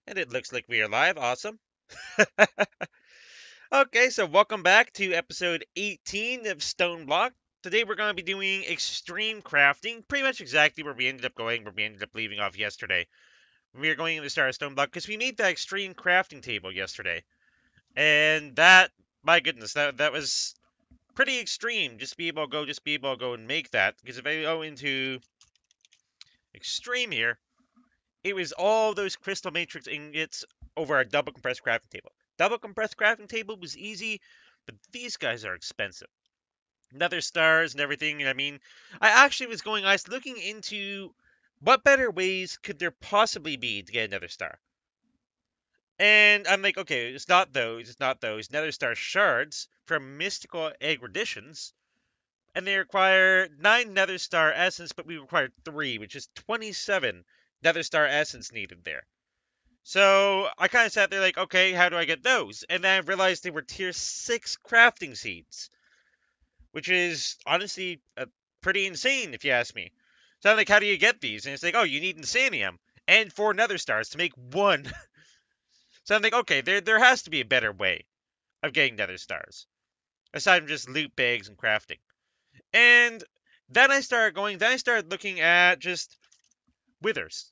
And it looks like we are live. Awesome. Okay, so welcome back to episode 18 of Stoneblock. Today we're going to be doing extreme crafting, pretty much exactly where we ended up going, where we ended up leaving off yesterday. We are going to start Stoneblock because we made that extreme crafting table yesterday. And that, my goodness, that was pretty extreme. Just be able to go and make that. Because if I go into extreme here, it was all those crystal matrix ingots over a double compressed crafting table. Double compressed crafting table was easy, but these guys are expensive. Nether stars and everything. And I mean, I was looking into what better ways could there possibly be to get another star. And I'm like, okay, it's not those. Nether star shards from mystical aggreditions, and they require 9 nether star essence, but we require 3, which is 27 nether star essence needed there. So I kind of sat there like, okay, how do I get those? And then I realized they were tier 6 crafting seeds, which is honestly pretty insane if you ask me. So I'm like, how do you get these? And it's like, oh, you need Insanium and 4 nether stars to make one. So I'm like, okay, there has to be a better way of getting nether stars aside from just loot bags and crafting. And then I started looking at just withers.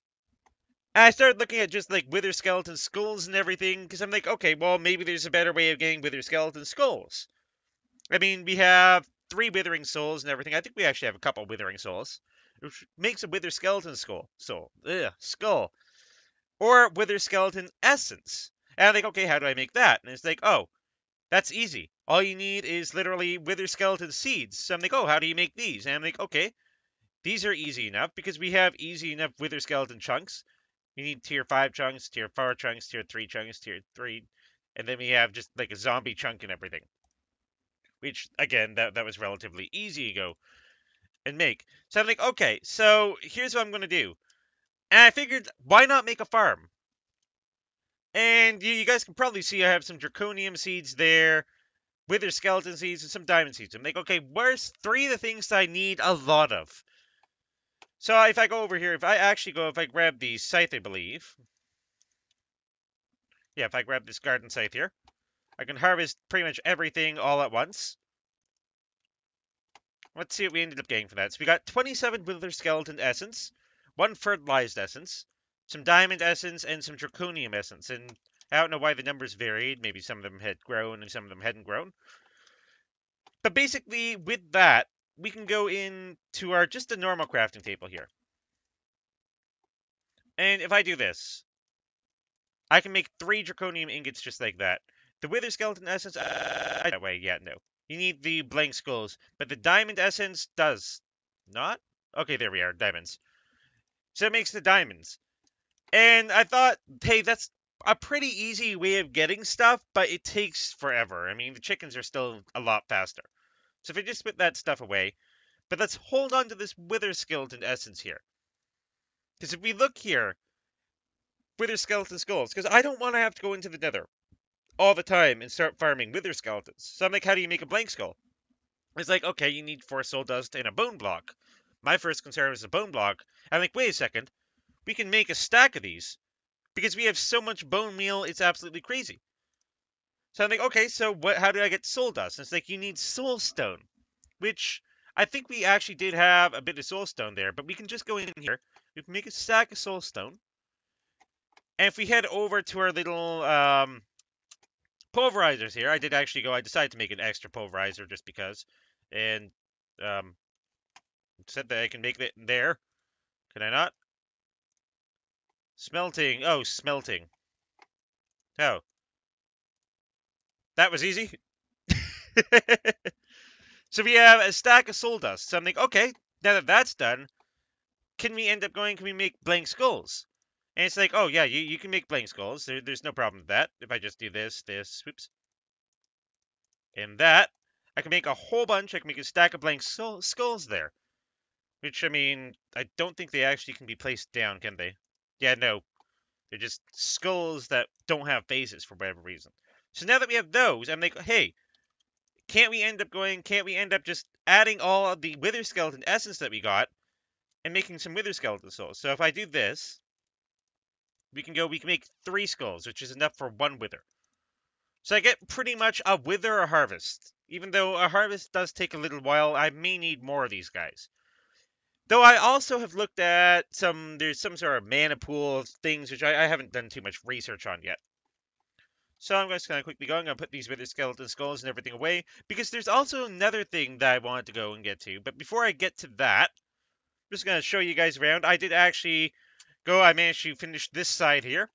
And I started looking at just like wither skeleton skulls and everything because I'm like, okay, well, maybe there's a better way of getting wither skeleton skulls. I mean, we have 3 withering souls and everything. I think we actually have a couple withering souls, which makes a wither skeleton skull, or wither skeleton essence. And I'm like, okay, how do I make that? And it's like, oh, that's easy. All you need is literally wither skeleton seeds. So I'm like, oh, how do you make these? And I'm like, okay, these are easy enough because we have easy enough wither skeleton chunks. We need tier 5 chunks, tier 4 chunks, tier 3 chunks, tier 3, and then we have just like a zombie chunk and everything. Which, again, that was relatively easy to go and make. So I'm like, okay, so here's what I'm going to do. And I figured, why not make a farm? And you guys can probably see I have some draconium seeds there, wither skeleton seeds, and some diamond seeds. I'm like, okay, where's 3 of the things that I need a lot of? So if I go over here, if I grab the scythe, I believe. Yeah, if I grab this garden scythe here, I can harvest pretty much everything all at once. Let's see what we ended up getting for that. So we got 27 wither skeleton essence, 1 fertilized essence, some diamond essence, and some draconium essence. And I don't know why the numbers varied. Maybe some of them had grown and some of them hadn't grown. But basically, with that, we can go into our just a normal crafting table here. And if I do this, I can make 3 draconium ingots just like that. The wither skeleton essence, that way, yeah, no. You need the blank skulls, but the diamond essence does not. Okay, there we are, diamonds. So it makes the diamonds. And I thought, hey, that's a pretty easy way of getting stuff, but it takes forever. I mean, the chickens are still a lot faster. So if I just put that stuff away, but let's hold on to this wither skeleton essence here. Because if we look here, wither skeleton skulls, because I don't want to have to go into the nether all the time and start farming wither skeletons. So I'm like, how do you make a blank skull? It's like, okay, you need 4 soul dust and a bone block. My first concern was a bone block. I'm like, wait a second, we can make a stack of these because we have so much bone meal, it's absolutely crazy. So I'm like, okay, so what? How do I get soul dust? And it's like, you need soul stone, which I think we actually did have a bit of soul stone there, but we can just go in here. We can make a stack of soul stone, and if we head over to our little pulverizers here, I decided to make an extra pulverizer just because, and um, said that I can make it there. Can I not? Smelting. Oh, smelting. Oh, that was easy. So we have a stack of soul dust. So I'm like, okay, now that that's done, can we make blank skulls? And it's like, oh yeah, you can make blank skulls. There's no problem with that. If I just do this, whoops, and that, I can make a whole bunch. I can make a stack of blank skulls there. Which, I mean, I don't think they actually can be placed down, can they? Yeah, no. They're just skulls that don't have faces for whatever reason. So now that we have those, I'm like, hey, can't we end up just adding all of the wither skeleton essence that we got and making some wither skeleton souls? So if I do this, we can make 3 skulls, which is enough for 1 wither. So I get pretty much a wither or harvest. Even though a harvest does take a little while, I may need more of these guys. Though I also have looked at there's some sort of mana pool things, which I haven't done too much research on yet. So I'm just going to quickly go. I'm going to put these wither skeleton skulls and everything away, because there's also another thing that I wanted to go and get to. But before I get to that, I'm just going to show you guys around. I did actually I managed to finish this side here.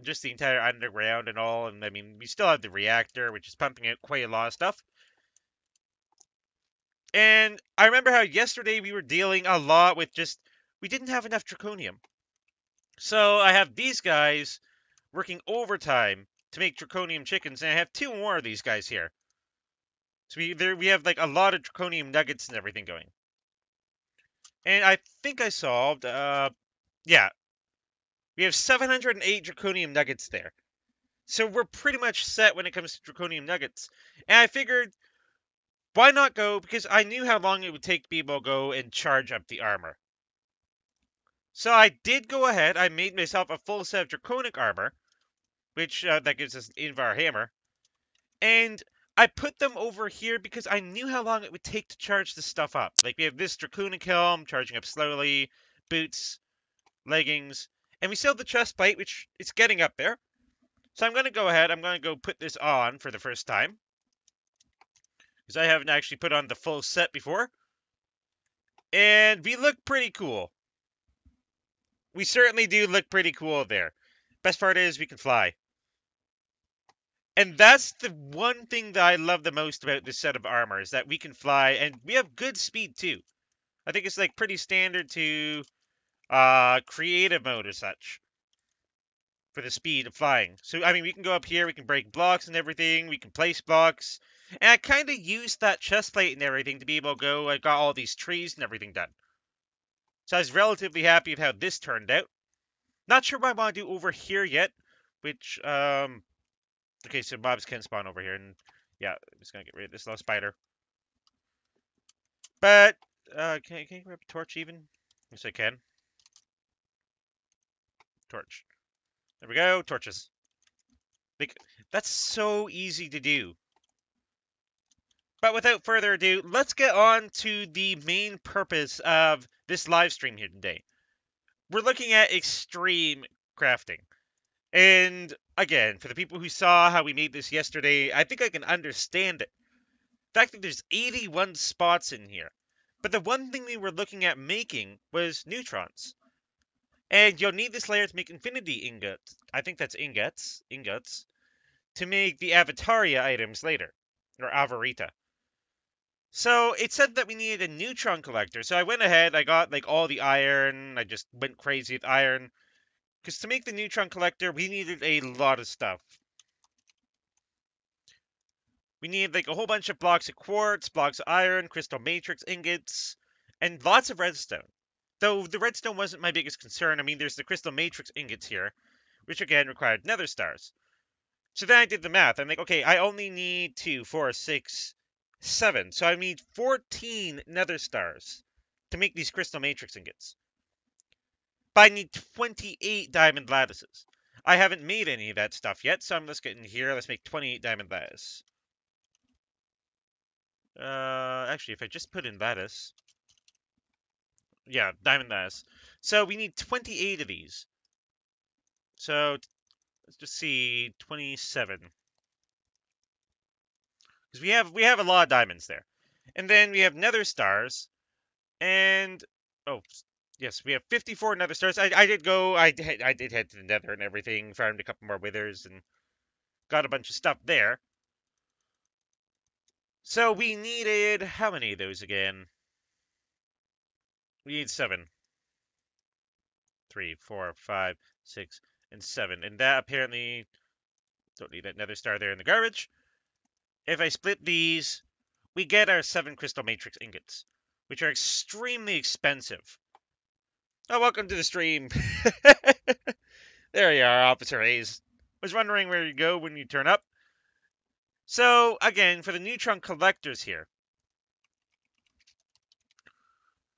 Just the entire underground and all. And I mean, we still have the reactor, which is pumping out quite a lot of stuff. And I remember how yesterday we were dealing a lot with we didn't have enough draconium. So I have these guys working overtime to make draconium chickens, and I have 2 more of these guys here. So we have like a lot of draconium nuggets and everything going. And I think I solved, yeah. We have 708 draconium nuggets there. So we're pretty much set when it comes to draconium nuggets. And I figured, why not go? Because I knew how long it would take to be able to go and charge up the armor. So I did go ahead. I made myself a full set of draconic armor, which that gives us an Invar hammer. And I put them over here because I knew how long it would take to charge this stuff up. Like, we have this draconic helm charging up slowly, boots, leggings, and we still have the chest plate, which is getting up there. So I'm going to go ahead. I'm going to go put this on for the first time, because I haven't actually put on the full set before. And we look pretty cool. We certainly do look pretty cool there. Best part is we can fly. And that's the one thing that I love the most about this set of armor, is that we can fly, and we have good speed too. I think it's like pretty standard to creative mode or such for the speed of flying. So, I mean, we can go up here, we can break blocks and everything, we can place blocks. And I kind of used that chest plate and everything to be able to go. I got all these trees and everything done. So I was relatively happy with how this turned out. Not sure what I want to do over here yet, which, okay, so mobs can spawn over here, and yeah, I'm just gonna get rid of this little spider. But, can you grab a torch even? Yes, I can. Torch. There we go, torches. Like, that's so easy to do. But without further ado, let's get on to the main purpose of this live stream here today. We're looking at extreme crafting. And again, for the people who saw how we made this yesterday, I think I can understand it. The fact that there's 81 spots in here. But the one thing we were looking at making was neutrons. And you'll need this layer to make infinity ingots. I think that's ingots. Ingots. To make the Avataria items later. Or Avarita. So it said that we needed a neutron collector. So I went ahead, I got like all the iron. I just went crazy with iron. Because to make the neutron collector, we needed a lot of stuff. We needed like a whole bunch of blocks of quartz, blocks of iron, crystal matrix ingots, and lots of redstone. Though the redstone wasn't my biggest concern. I mean, there's the crystal matrix ingots here, which again required nether stars. So then I did the math. I'm like, okay, I only need 2, 4, 6, 7. So I need 14 nether stars to make these crystal matrix ingots. But I need 28 diamond lattices. I haven't made any of that stuff yet, so let's get in here. Let's make 28 diamond lattice. Actually, if I just put in lattice. Yeah, diamond lattice. So we need 28 of these. So let's just see, 27. Because we have a lot of diamonds there. And then we have nether stars. And oh, yes, we have 54 nether stars. I did head to the nether and everything, farmed a couple more withers and got a bunch of stuff there. So we needed how many of those again? We need 7. 3, 4, 5, 6, and 7. And that apparently don't need that nether star there in the garbage. If I split these, we get our 7 crystal matrix ingots, which are extremely expensive. Oh, welcome to the stream. There you are, Officer Hayes. Was wondering where you go when you turn up. So, again, for the Neutron Collectors here.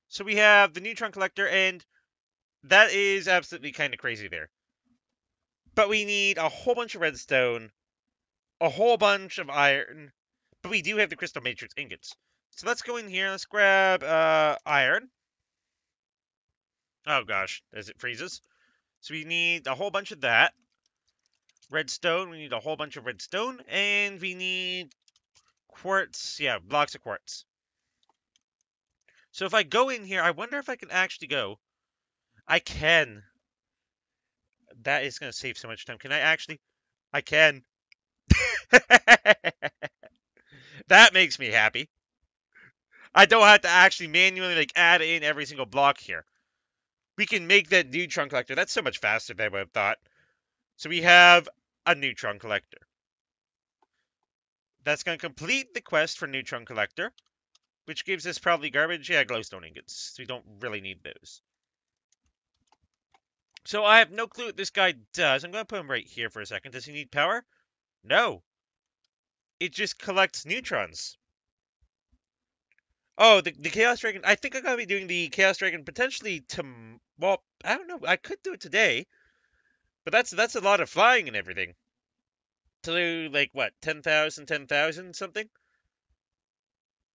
So we have the Neutron Collector, and that is absolutely kind of crazy there. But we need a whole bunch of redstone, a whole bunch of iron, but we do have the crystal matrix ingots. So let's go in here. Let's grab iron. Oh gosh, as it freezes. So we need a whole bunch of that. Redstone, we need a whole bunch of redstone. And we need quartz. Yeah, blocks of quartz. So if I go in here, I wonder if I can actually go. I can. That is going to save so much time. Can I actually? I can. That makes me happy. I don't have to actually manually like add in every single block here. We can make that neutron collector. That's so much faster than I would have thought. So we have a neutron collector. That's going to complete the quest for neutron collector, which gives us probably garbage. Yeah, glowstone ingots. So we don't really need those. So I have no clue what this guy does. I'm going to put him right here for a second. Does he need power? No. It just collects neutrons. Oh, the Chaos Dragon. I think I'm going to be doing the Chaos Dragon potentially to... Well, I don't know. I could do it today. But that's a lot of flying and everything. To do, like, what, 10,000, 10,000 something?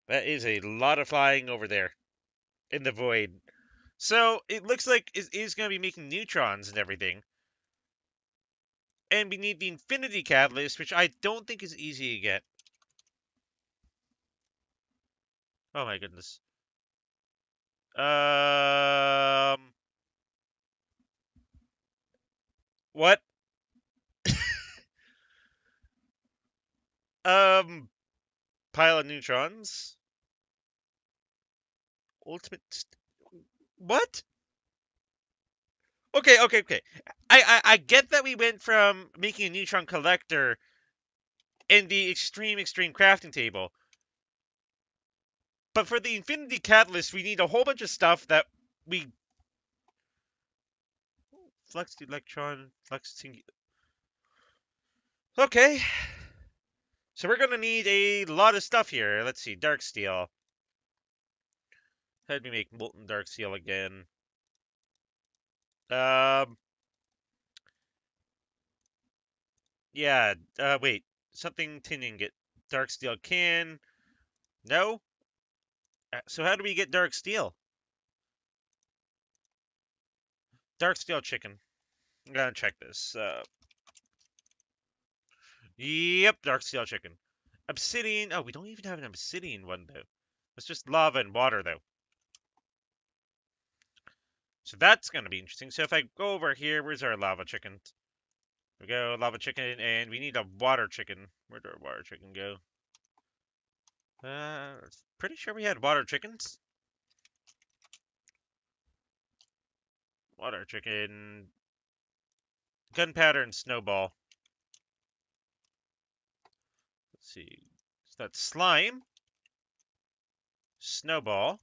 That is a lot of flying over there in the void. So it looks like it is going to be making neutrons and everything. And we need the Infinity Catalyst, which I don't think is easy to get. Oh my goodness. What? Um, Pile of neutrons. Ultimate. What? Okay. I get that we went from making a neutron collector in the extreme crafting table. But for the Infinity Catalyst, we need a whole bunch of stuff that we... Flux electron, flux... Okay. So we're going to need a lot of stuff here. Let's see, dark steel. Let me make molten dark steel again. Um... Yeah, wait. Something tin ingot. Dark steel can. No? So how do we get dark steel? Dark steel chicken. I'm gonna check this. Yep, dark steel chicken. Obsidian. Oh, we don't even have an obsidian one, though. It's just lava and water, though. So that's gonna be interesting. So if I go over here, where's our lava chicken? We go, lava chicken, and we need a water chicken. Where did our water chicken go? Pretty sure we had water chickens. Water chicken. Gunpowder and snowball. Let's see. So that's slime. Snowball.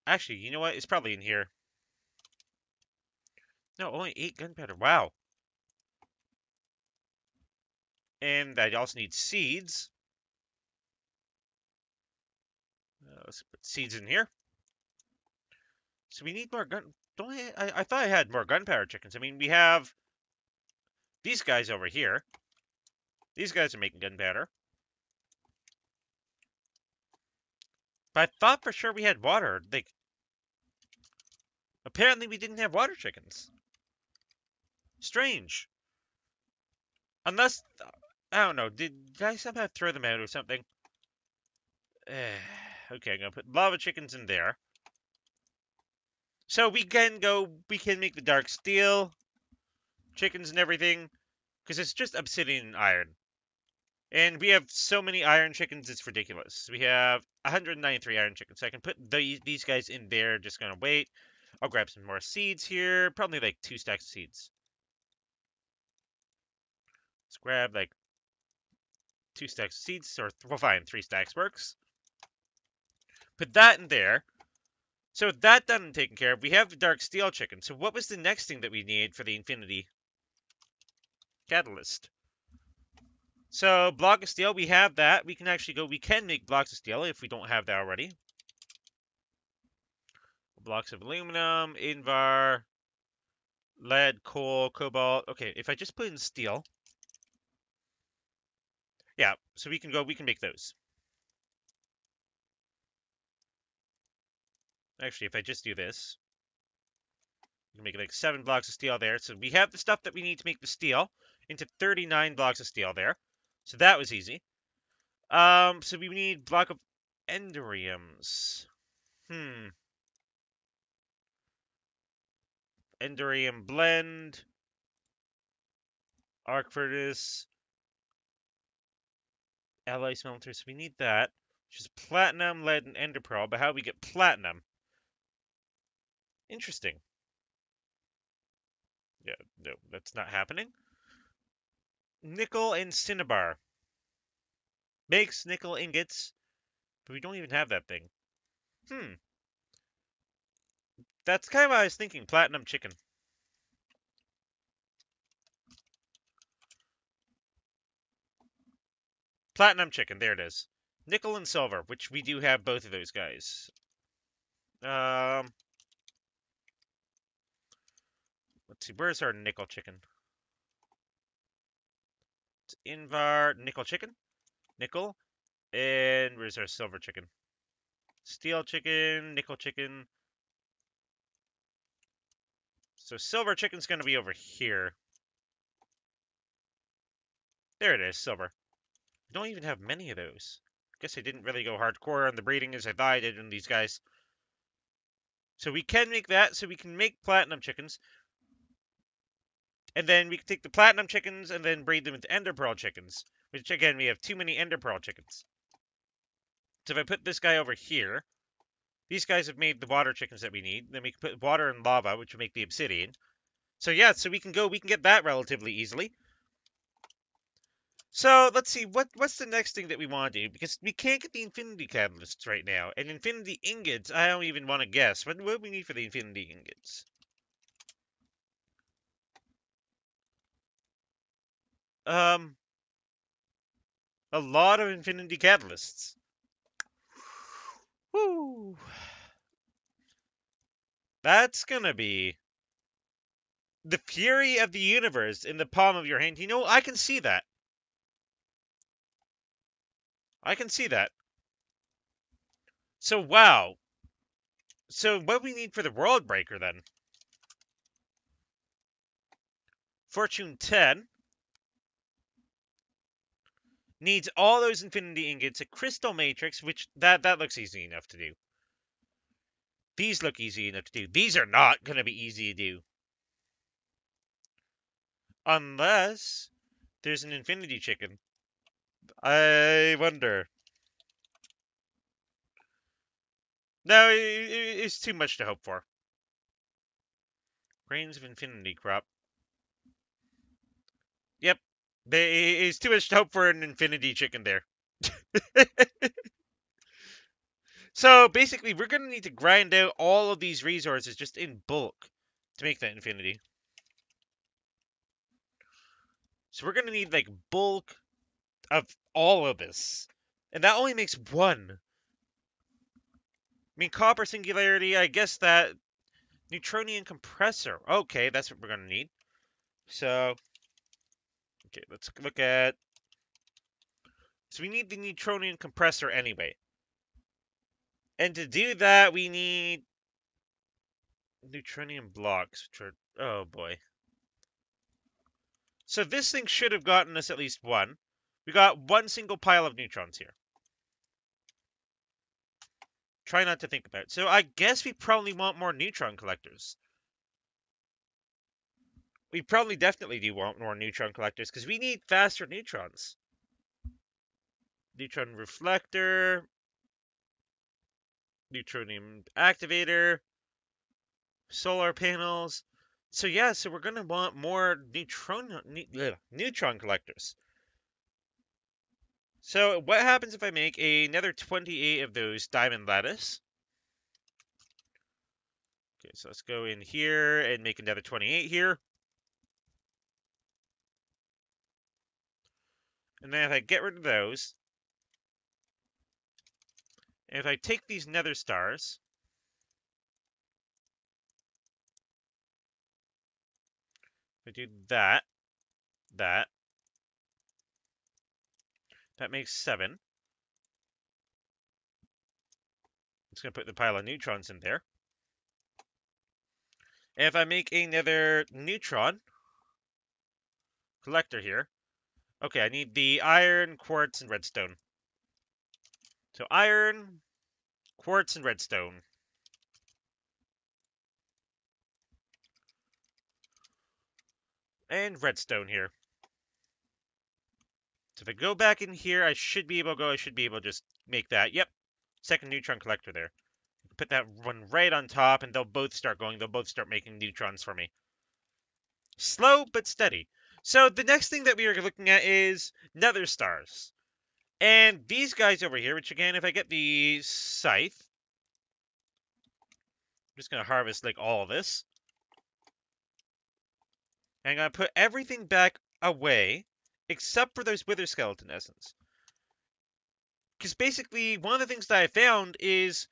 Actually, you know what? It's probably in here. No, only 8 gunpowder. Wow. And I also need seeds. Let's put seeds in here. So we need more gun... Don't I thought I had more gunpowder chickens. I mean, we have these guys over here. These guys are making gunpowder. But I thought for sure we had water. Like, apparently we didn't have water chickens. Strange. Unless, I don't know, did I somehow throw them out or something? Okay, I'm gonna put lava chickens in there. So we can make the dark steel, chickens and everything, because it's just obsidian and iron. And we have so many iron chickens, it's ridiculous. We have 193 iron chickens, so I can put these guys in there, just gonna wait. I'll grab some more seeds here, probably like 2 stacks of seeds. Let's grab like 2 stacks of seeds, or well, fine, 3 stacks works. Put that in there. So with that done and taken care of, we have the dark steel chicken. So what was the next thing that we need for the Infinity Catalyst? So block of steel, we have that. We can make blocks of steel if we don't have that already. Blocks of aluminum, invar. Lead, coal, cobalt. Okay, if I just put in steel. Yeah, so we can make those. Actually, if I just do this, we can make like 7 blocks of steel there. So we have the stuff that we need to make the steel into 39 blocks of steel there. So that was easy. So we need block of enderiums. Enderium blend, arc furnace, alloy smelter. So we need that, which is platinum, lead, and ender pearl. But how do we get platinum? Interesting. Yeah, no, that's not happening. Nickel and cinnabar. Makes nickel ingots, but we don't even have that thing. Hmm. That's kind of what I was thinking. Platinum chicken. Platinum chicken. There it is. Nickel and silver, which we do have both of those guys. Um, let's see. Where's our nickel chicken? It's Invar nickel chicken. Nickel. And where's our silver chicken? Steel chicken, nickel chicken. So silver chicken's going to be over here. There it is, silver. We don't even have many of those. Guess I didn't really go hardcore on the breeding as I thought I did in these guys. So we can make that, so we can make platinum chickens. And then we can take the platinum chickens and then breed them into ender pearl chickens. Which, again, we have too many ender pearl chickens. So if I put this guy over here, these guys have made the water chickens that we need. Then we can put water and lava, which will make the obsidian. So yeah, so we can get that relatively easily. So let's see, what's the next thing that we want to do? Because we can't get the infinity catalysts right now. And infinity ingots, I don't even want to guess. What do we need for the infinity ingots? Um, a lot of infinity catalysts. Woo! That's gonna be the fury of the universe in the palm of your hand. You know, I can see that. I can see that. So, wow. So, what we need for the World Breaker, then? Fortune 10 needs all those infinity ingots, a crystal matrix, which that looks easy enough to do. These look easy enough to do. These are not going to be easy to do. Unless there's an infinity chicken. I wonder. No, it's too much to hope for. Grains of infinity crop. Yep. It's too much to hope for an infinity chicken there. So basically, we're going to need to grind out all of these resources just in bulk to make that infinity. So we're going to need like bulk of all of this. And that only makes one. I mean, copper singularity, I guess that Neutronian compressor. Okay, that's what we're going to need. So, okay, let's look at... So we need the Neutronian compressor anyway. And to do that, we need Neutronian blocks, which are... Oh, boy. So this thing should have gotten us at least one. We got one single pile of neutrons here. Try not to think about it. So I guess we probably want more neutron collectors. We probably definitely do want more neutron collectors because we need faster neutrons. Neutron reflector, neutronium activator, solar panels. So yeah, so we're gonna want more neutron collectors. So what happens if I make another 28 of those diamond lattice? Okay, so let's go in here and make another 28 here. And then if I get rid of those, and if I take these nether stars, We do that. That. That makes 7. It's going to put the pile of neutrons in there. And if I make another neutron collector here, okay, I need the iron, quartz, and redstone. So iron, quartz, and redstone. And redstone here. So if I go back in here, I should be able to just make that. Yep. Second neutron collector there. Put that one right on top, and they'll both start going. They'll both start making neutrons for me. Slow, but steady. So the next thing that we are looking at is nether stars. And these guys over here, which again, if I get the scythe, I'm just going to harvest like all of this. And I'm going to put everything back away, except for those wither skeleton essence. Because basically, one of the things that I found is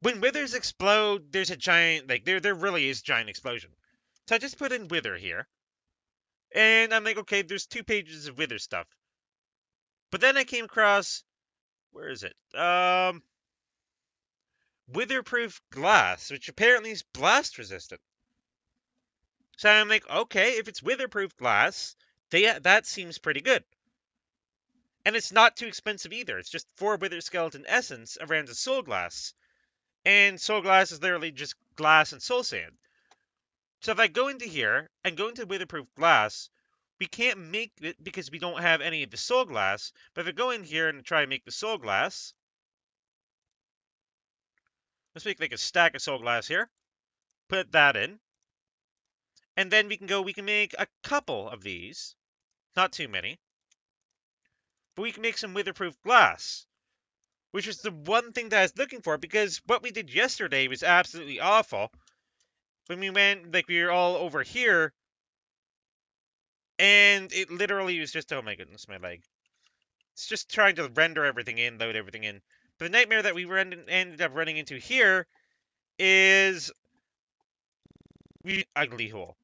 when withers explode, there's a giant, like, there really is a giant explosion. So I just put in wither here. And I'm like, okay, there's 2 pages of wither stuff. But then I came across, where is it? Witherproof glass, which apparently is blast resistant. So I'm like, okay, if it's witherproof glass, that seems pretty good. And it's not too expensive either. It's just 4 wither skeleton essence around a soul glass. And soul glass is literally just glass and soul sand. So if I go into here and go into witherproof glass, we can't make it because we don't have any of the soul glass. But if I go in here and try and make the soul glass, let's make like a stack of soul glass here. Put that in. And then we can make a couple of these. Not too many. But we can make some witherproof glass. Which is the one thing that I was looking for, because what we did yesterday was absolutely awful. When we went, like, we were all over here, and it literally was just, oh my goodness, my leg. It's just trying to render everything in, load everything in. But the nightmare that we ended up running into here is ugly hole.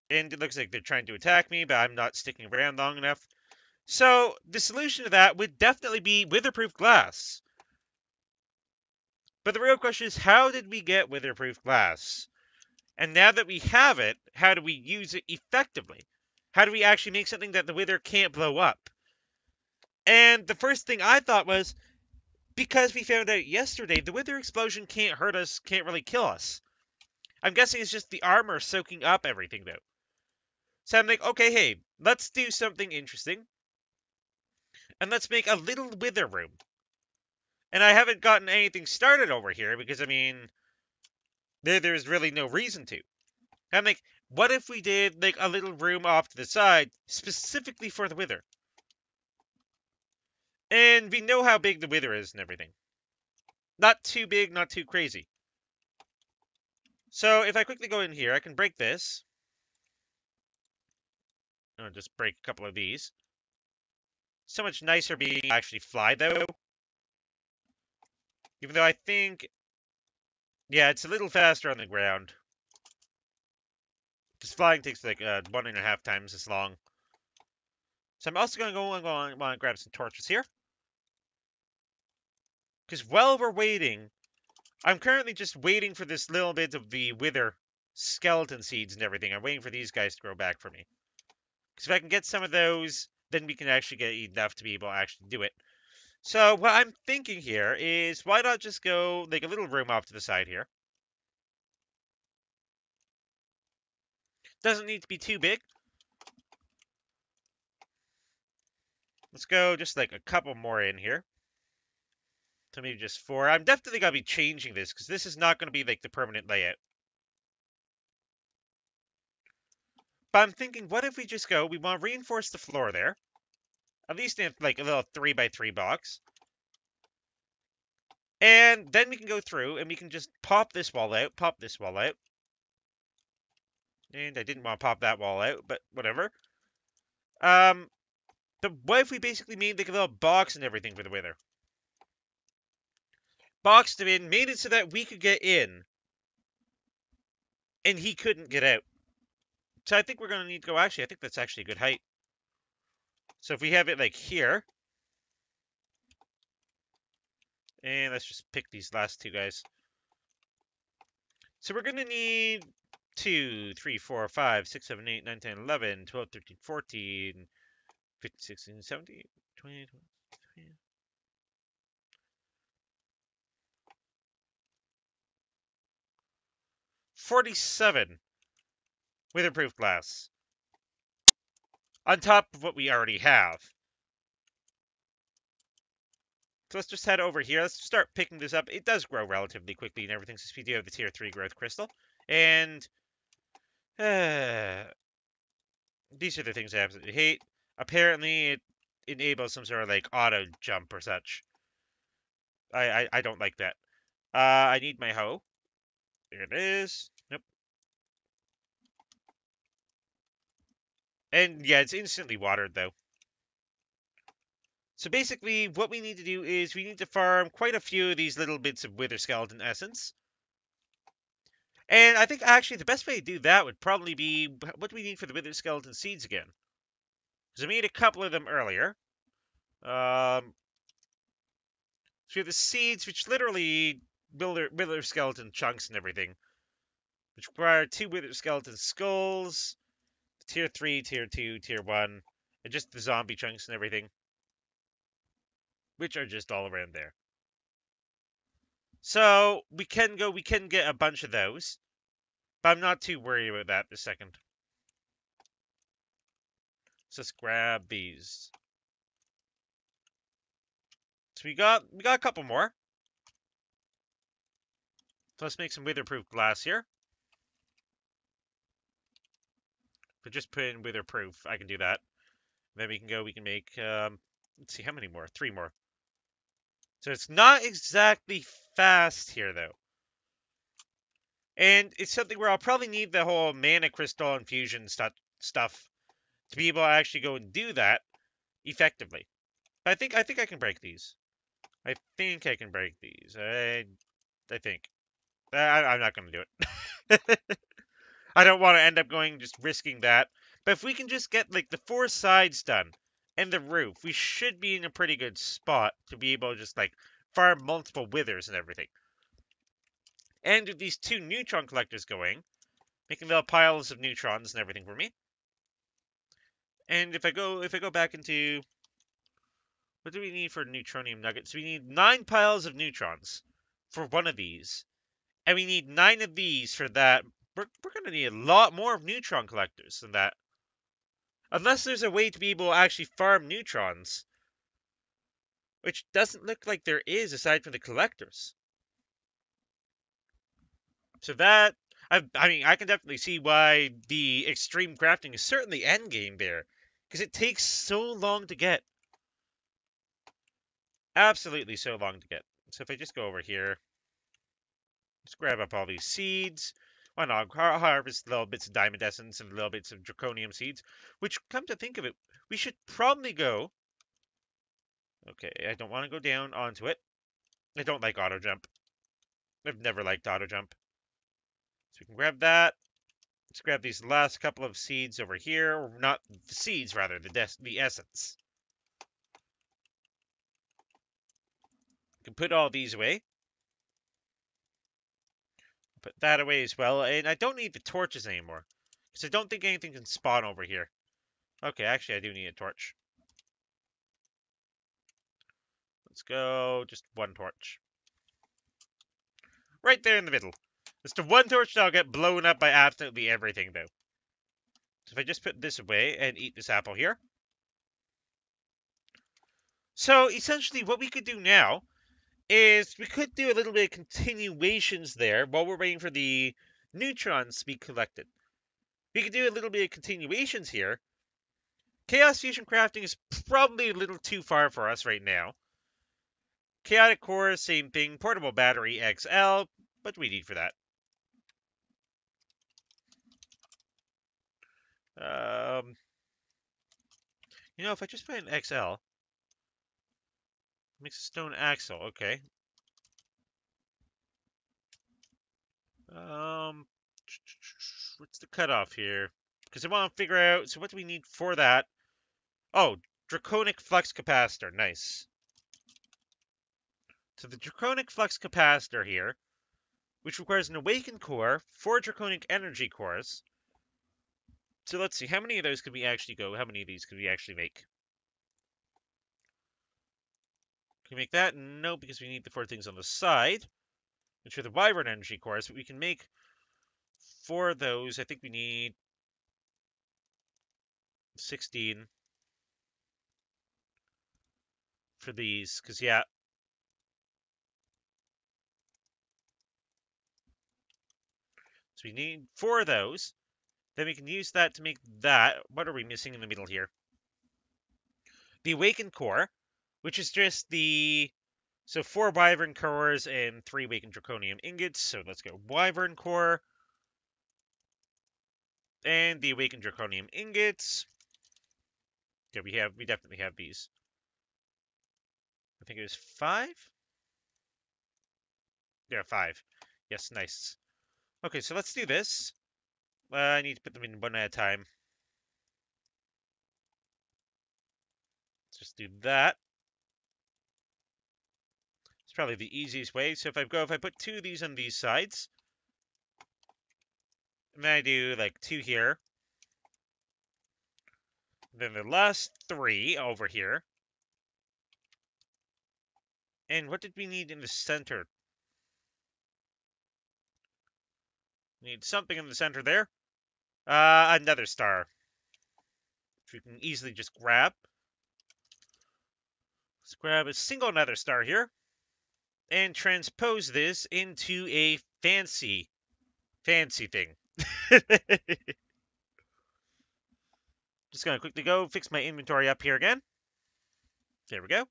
And it looks like they're trying to attack me, but I'm not sticking around long enough. So the solution to that would definitely be witherproof glass. But the real question is, how did we get witherproof glass? And now that we have it, how do we use it effectively? How do we actually make something that the wither can't blow up? And the first thing I thought was, because we found out yesterday, the wither explosion can't hurt us, can't really kill us. I'm guessing it's just the armor soaking up everything, though. So I'm like, okay, hey, let's do something interesting. And let's make a little wither room. And I haven't gotten anything started over here, because, I mean, there's really no reason to. I'm like, what if we did, like, a little room off to the side, specifically for the wither? And we know how big the wither is and everything. Not too big, not too crazy. So if I quickly go in here, I can break this. I'll just break a couple of these. So much nicer being actually fly, though. Even though I think, yeah, it's a little faster on the ground. Because flying takes like 1.5 times as long. So I'm also going to go and grab some torches here. Because while we're waiting, I'm currently just waiting for this little bit of the wither skeleton seeds and everything. I'm waiting for these guys to grow back for me. Because if I can get some of those, then we can actually get enough to be able to actually do it. So what I'm thinking here is, why not just go like a little room off to the side here? Doesn't need to be too big. Let's go just like a couple more in here. So maybe just 4. I'm definitely going to be changing this, because this is not going to be like the permanent layout. But I'm thinking, what if we just go, we want to reinforce the floor there. At least in like a little 3x3 box. And then we can go through and we can just pop this wall out, pop this wall out. And I didn't want to pop that wall out, but whatever. But what if we basically made like a little box and everything for the wither? Boxed them in, made it so that we could get in. and he couldn't get out. So I think we're going to need to go, actually, I think that's actually a good height. So if we have it like here, and let's just pick these last two guys. So we're going to need 2, 3, 4, 5, 6, 7, 8, 9, 10, 11, 12, 13, 14, 15, 16, 17, 20, 20, 47 weatherproof glass on top of what we already have. So let's just head over here. Let's start picking this up. It does grow relatively quickly and everything, since we do have the tier 3 growth crystal. And these are the things I absolutely hate. Apparently, it enables some sort of like auto jump or such. I don't like that. I need my hoe. There it is. Nope. And yeah, it's instantly watered though. So basically, what we need to do is we need to farm quite a few of these little bits of wither skeleton essence. And I think actually the best way to do that would probably be, what do we need for the wither skeleton seeds again? Because I made a couple of them earlier. So we have the seeds, which literally wither skeleton chunks and everything, which require 2 wither skeleton skulls, tier 3, tier 2, tier 1, and just the zombie chunks and everything, which are just all around there. So we can get a bunch of those, but I'm not too worried about that this second. So let's grab these. So we got a couple more. So let's make some witherproof glass here. But just put in witherproof, I can do that. Then we can make, let's see, how many more? 3 more. So it's not exactly fast here, though. And it's something where I'll probably need the whole mana crystal infusion stuff to be able to actually go and do that effectively. But I think I can break these. I think I can break these. I think. I'm not going to do it. I don't want to end up going just risking that. But if we can just get like the 4 sides done and the roof, we should be in a pretty good spot to be able to just like farm multiple withers and everything. And with these 2 neutron collectors going, making little piles of neutrons and everything for me. And if I go back into, what do we need for neutronium nuggets? We need 9 piles of neutrons for one of these. And we need 9 of these for that. We're going to need a lot more of neutron collectors than that. Unless there's a way to be able to actually farm neutrons. Which doesn't look like there is, aside from the collectors. So that, I mean, I can definitely see why the extreme crafting is certainly endgame there. Because it takes so long to get. Absolutely so long to get. So if I just go over here, let's grab up all these seeds. Why not harvest little bits of diamond essence and little bits of draconium seeds? Which, come to think of it, we should probably go. Okay, I don't want to go down onto it. I don't like auto jump. I've never liked auto jump. So we can grab that. Let's grab these last couple of seeds over here. Or not the seeds, rather, the essence. We can put all these away. Put that away as well. And I don't need the torches anymore. Because I don't think anything can spawn over here. Okay, actually, I do need a torch. Let's go just 1 torch. Right there in the middle. Just the 1 torch that'll get blown up by absolutely everything, though. So if I just put this away and eat this apple here. So essentially what we could do now is we could do a little bit of continuations there while we're waiting for the neutrons to be collected. We could do a little bit of continuations here. Chaos Fusion Crafting is probably a little too far for us right now. Chaotic Core, same thing. Portable Battery XL. What do we need for that? You know, if I just put an XL, makes a stone axle. Okay. What's the cutoff here? Because I want to figure out, so what do we need for that? Oh, Draconic Flux Capacitor. Nice. So the Draconic Flux Capacitor here, which requires an Awakened Core, 4 Draconic Energy Cores. So let's see, how many of those could we actually go? How many of these could we actually make? Can we make that? No, because we need the 4 things on the side, which are the Wyvern Energy Cores, but we can make 4 of those. I think we need 16 for these, because, yeah. So we need 4 of those. Then we can use that to make that. What are we missing in the middle here? The Awakened Core, which is just the... So 4 Wyvern Cores and 3 Awakened Draconium Ingots. So let's go Wyvern Core. And the Awakened Draconium Ingots. Yeah, we definitely have these. I think it was 5? Yeah, 5. Yes, nice. Okay, so let's do this. I need to put them in one at a time. Let's just do that. It's probably the easiest way. So if I put 2 of these on these sides, and then I do like 2 here, then the last 3 over here. And what did we need in the center? We need something in the center there. Another star. Which we can easily just grab. Let's grab a single nether star here. And transpose this into a fancy thing. Just gonna quickly go fix my inventory up here again. There we go.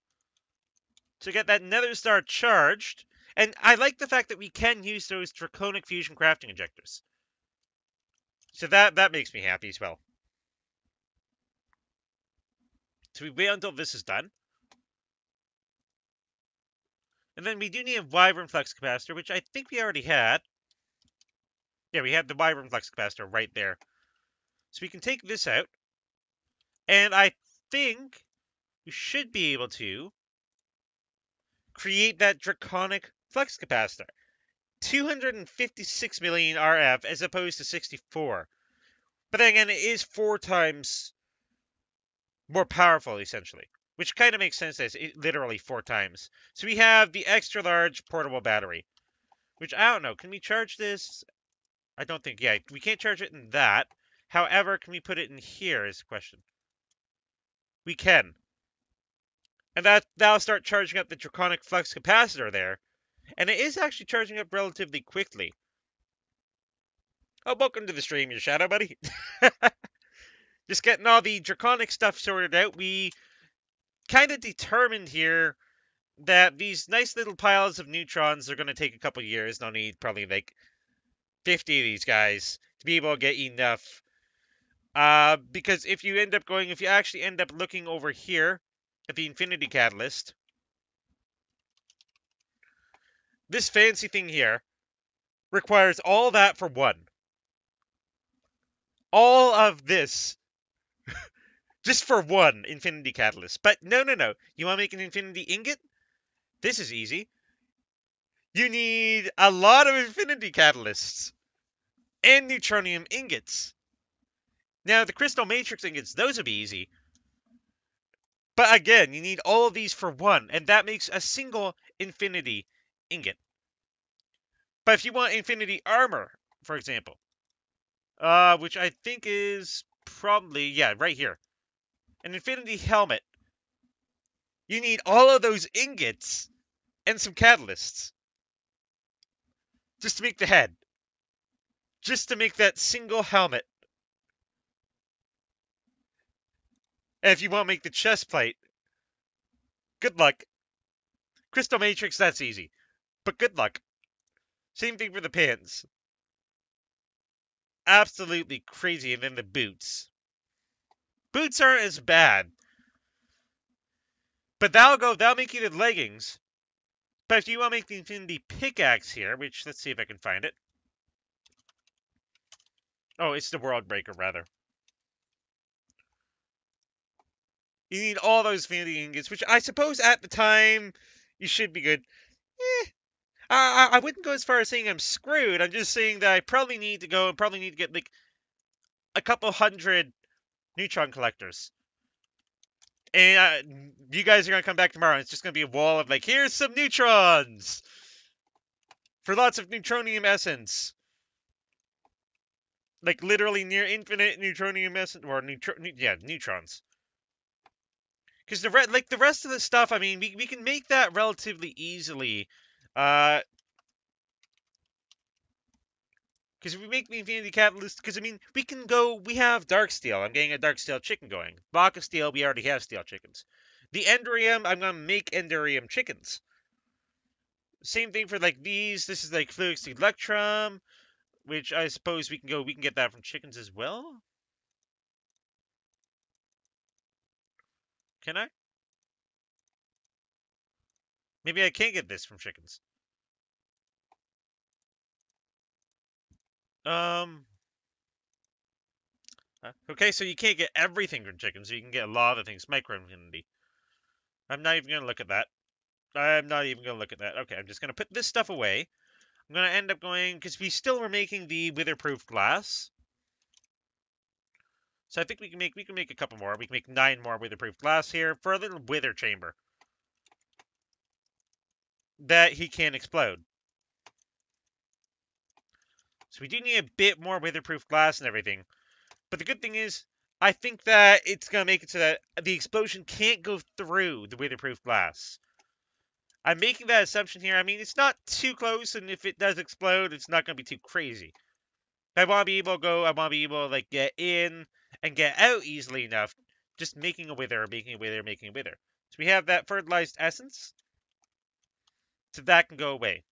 To get that nether star charged. And I like the fact that we can use those Draconic Fusion crafting injectors. So that makes me happy as well. So we wait until this is done. And then we do need a Wyvern Flux Capacitor, which I think we already had. Yeah, we had the Wyvern Flux Capacitor right there. So we can take this out. And I think we should be able to create that Draconic Flux Capacitor. 256 million RF as opposed to 64. But then again, it is 4 times more powerful, essentially. Which kind of makes sense as it literally 4 times. So we have the extra large portable battery. Which, I don't know, can we charge this? I don't think, yeah, we can't charge it in that. However, can we put it in here is the question. We can. And that'll start charging up the Draconic Flux Capacitor there. And it is actually charging up relatively quickly. Oh, welcome to the stream, your shadow buddy. Just getting all the Draconic stuff sorted out. We kind of determined here that these nice little piles of neutrons are going to take a couple years. They'll need probably like 50 of these guys to be able to get enough. Because if you actually end up looking over here at the Infinity Catalyst, this fancy thing here requires all that for 1. All of this just for 1 Infinity Catalyst. But no. You want to make an Infinity Ingot? This is easy. You need a lot of Infinity Catalysts and Neutronium Ingots. Now, the Crystal Matrix Ingots, those would be easy. But again, you need all of these for 1, and that makes a single Infinity Ingot. But if you want Infinity Armor, for example, which I think is probably, yeah, right here, an Infinity Helmet, you need all of those ingots and some catalysts just to make the head. Just to make that single helmet. And if you want to make the chest plate, good luck. Crystal Matrix, that's easy. But good luck. Same thing for the pants. Absolutely crazy. And then the boots. Boots aren't as bad. But that'll make you the leggings. But if you want to make the Infinity Pickaxe here, which, let's see if I can find it. Oh, it's the World Breaker, rather. You need all those vanity ingots, which I suppose at the time you should be good. Eh, I wouldn't go as far as saying I'm screwed. I'm just saying that I probably need to go and probably need to get like a couple hundred Neutron Collectors. And you guys are gonna come back tomorrow. And it's just gonna be a wall of like, here's some neutrons for lots of neutronium essence, like literally near infinite neutronium essence or neutrons. Because the rest of the stuff, I mean, we can make that relatively easily. Uh, because if we make the Infinity Catalyst, because I mean, we have Dark Steel. I'm getting a Dark Steel chicken going. Block of Steel, we already have Steel chickens. The Enderium, I'm gonna make Enderium chickens. Same thing for like these. This is like Fluix Electrum, which I suppose we can get that from chickens as well. Can I? Maybe I can't get this from chickens. Um. Okay, so you can't get everything from chickens. So you can get a lot of things. Micro Infinity. I'm not even gonna look at that. I'm not even gonna look at that. Okay, I'm just gonna put this stuff away. I'm gonna end up going because we still were making the witherproof glass. So I think we can make a couple more. We can make 9 more witherproof glass here for a little wither chamber that he can't explode. So we do need a bit more witherproof glass and everything. But the good thing is, I think that it's gonna make it so that the explosion can't go through the witherproof glass. I'm making that assumption here. I mean, it's not too close, and if it does explode, it's not gonna be too crazy. I want to be able to go. I want to be able to like get in and get out easily enough. Just making a wither, making a wither, making a wither. So we have that fertilized essence. So that can go away.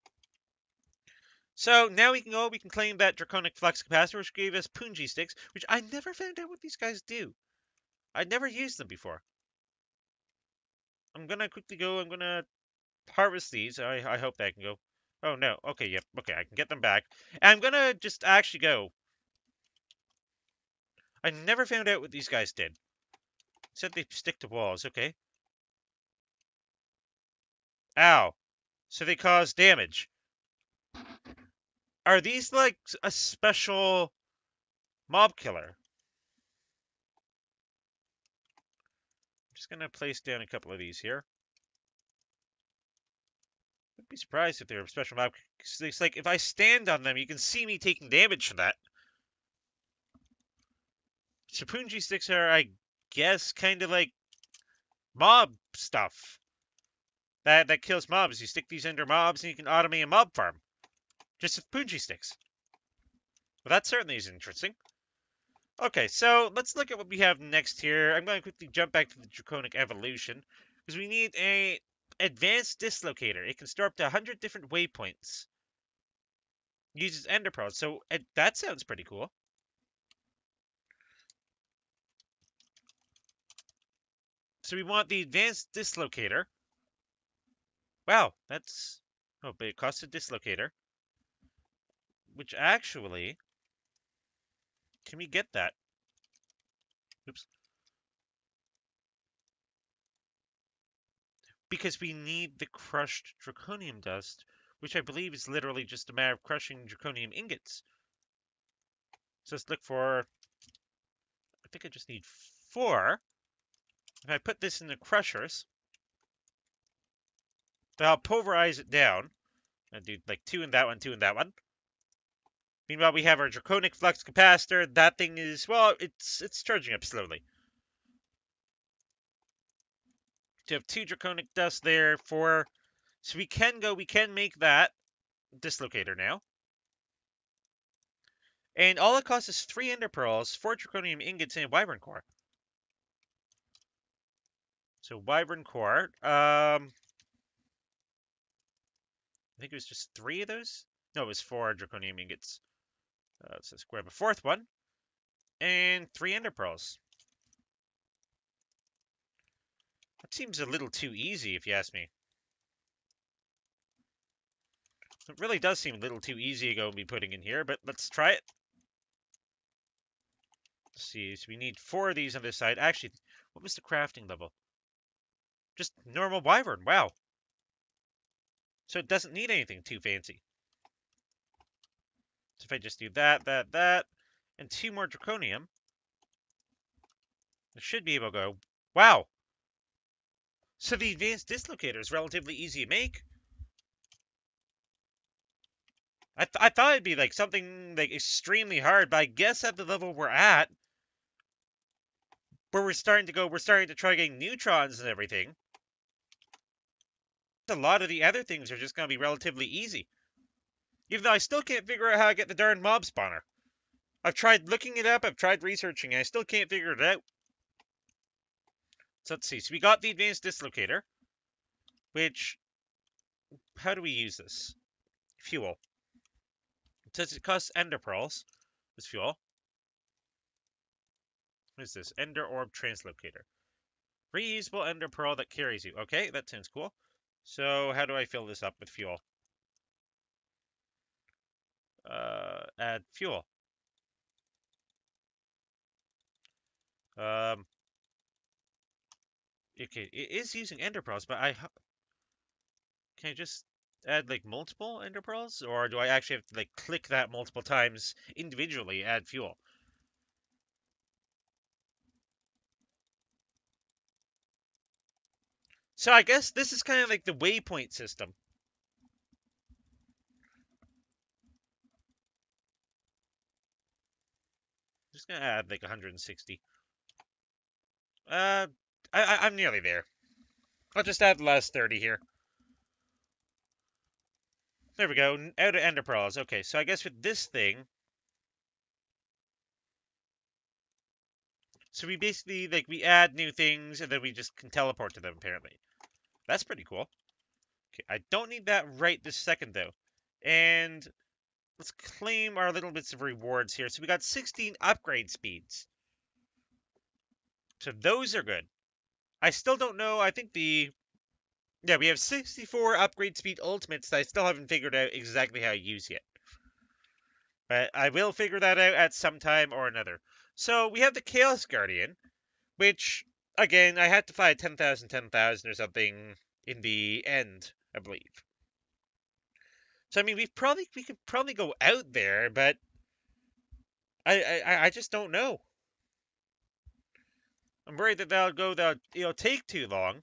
So now we can go. We can claim that draconic flux capacitor, which gave us punji sticks, which I never found out what these guys do. I never used them before. I'm gonna quickly go. I'm gonna harvest these. I hope that I can go. Oh no. Okay. Yep. Okay. I can get them back. And I'm gonna just actually go. I never found out what these guys did. Said they stick to walls. Okay. Ow. So they cause damage. Are these like a special mob killer? I'm just gonna place down a couple of these here. I'd be surprised if they're a special mob. It's like if I stand on them, you can see me taking damage from that. Sapunji sticks are, I guess, kind of like mob stuff. That kills mobs. You stick these under mobs and you can automate a mob farm. Just with Punji sticks. Well, that certainly is interesting. Okay, so let's look at what we have next here. I'm going to quickly jump back to the Draconic Evolution, because we need a advanced dislocator. It can store up to 100 different waypoints. Uses ender pearls, so that sounds pretty cool. So we want the advanced dislocator. Wow, that's... Oh, but it costs a dislocator. Which actually... Can we get that? Oops. Because we need the crushed draconium dust, which I believe is literally just a matter of crushing draconium ingots. So let's look for... I think I just need 4. If I put this in the crushers, then I'll pulverize it down. I'll do like 2 in that one, 2 in that one. Meanwhile, we have our draconic flux capacitor. That thing is, well, it's charging up slowly. To have 2 draconic dust there, 4. So we can make that dislocator now. And all it costs is 3 ender pearls, 4 draconium ingots, and a wyvern core. So wyvern core. I think it was just 3 of those. No, it was 4 draconium ingots. Let's grab a 4th one. And 3 ender pearls. That seems a little too easy, if you ask me. It really does seem a little too easy to go and be putting in here, but let's try it. Let's see, so we need 4 of these on this side. Actually, what was the crafting level? Just normal wyvern. Wow. So it doesn't need anything too fancy. So if I just do that, and 2 more draconium, I should be able to go. Wow. So the advanced dislocator is relatively easy to make. I thought it'd be like something like extremely hard, but I guess at the level we're at, where we're starting to try getting neutrons and everything. A lot of the other things are just going to be relatively easy. Even though I still can't figure out how to get the darn mob spawner. I've tried looking it up, I've tried researching, and I still can't figure it out. So let's see. So we got the advanced dislocator, which, how do we use this? Fuel. It says it costs ender pearls. This fuel. What is this? Ender orb translocator. Reusable ender pearl that carries you. Okay, that sounds cool. So how do I fill this up with fuel? Add fuel. Okay, it is using ender pearls, but can I just add like multiple ender pearls, or do I actually have to like click that multiple times individually, add fuel? So I guess this is kind of like the waypoint system. Just gonna add like 160. Uh, I'm nearly there. I'll just add the last 30 here. There we go. Out of ender pearls. Okay, so I guess with this thing, so we basically like we add new things and then we just can teleport to them. Apparently, that's pretty cool. Okay, I don't need that right this second though, and let's claim our little bits of rewards here. So we got 16 upgrade speeds. So those are good. I still don't know. I think yeah, we have 64 upgrade speed ultimates that I still haven't figured out exactly how to use yet. But I will figure that out at some time or another. So we have the Chaos Guardian, which, again, I had to find 10,000, 10,000 or something in the end, I believe. So, I mean, we could probably go out there, but I just don't know. I'm worried that it'll take too long.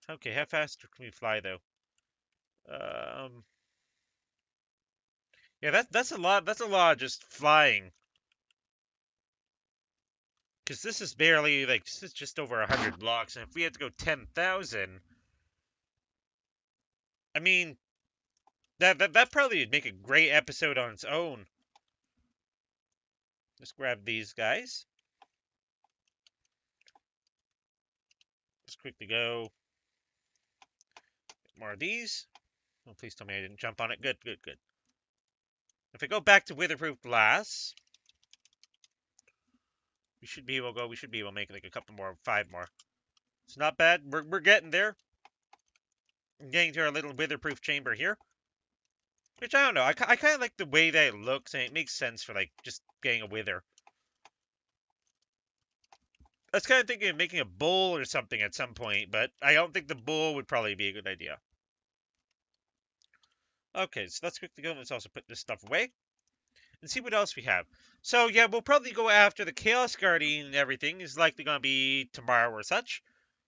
Okay, how fast can we fly, though? Yeah, that's a lot. That's a lot of just flying. Because this is barely, like, this is just over 100 blocks. And if we had to go 10,000, I mean, that probably would make a great episode on its own. Let's grab these guys. Let's quickly go. More of these. Oh, please tell me I didn't jump on it. Good, good, good. If I go back to weatherproof glass, we should be able to go. We should be able to make like a couple more, 5 more. It's not bad. We're getting there. I'm getting to our little weatherproof chamber here. Which I don't know. I kind of like the way that it looks, and it makes sense for like just getting a wither. I was kind of thinking of making a bowl or something at some point, but I don't think the bowl would probably be a good idea. Okay, so let's quickly go. Let's also put this stuff away and see what else we have. So yeah, we'll probably go after the Chaos Guardian and everything. Is likely going to be tomorrow or such.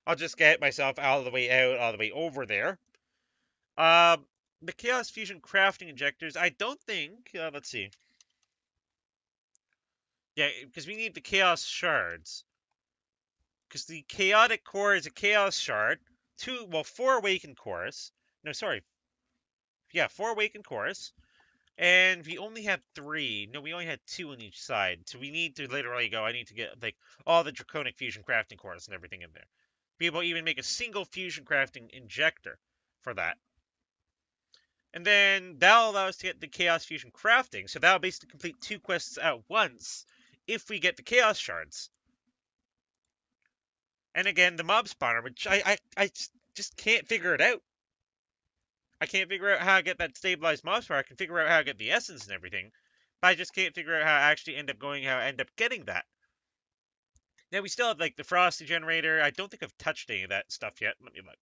I'll just get myself all the way out, all the way over there. The Chaos Fusion crafting injectors. I don't think. Let's see. Yeah, because we need the Chaos shards. Because the chaotic core is a chaos shard. 4 awakened cores. No, sorry. Yeah, 4 awakened cores. And we only had 3. No, we only had 2 on each side. So we need to literally go. I need to get like all the draconic fusion crafting cores and everything in there. Be able to even make a single fusion crafting injector for that. And then that'll allow us to get the chaos fusion crafting. So that'll basically complete 2 quests at once if we get the chaos shards. And again, the mob spawner, which I just can't figure it out. I can't figure out how to get that stabilized mob spawner. I can figure out how to get the essence and everything. But I just can't figure out how I actually end up getting that. Now, we still have, like, the Frosty generator. I don't think I've touched any of that stuff yet. Let me look.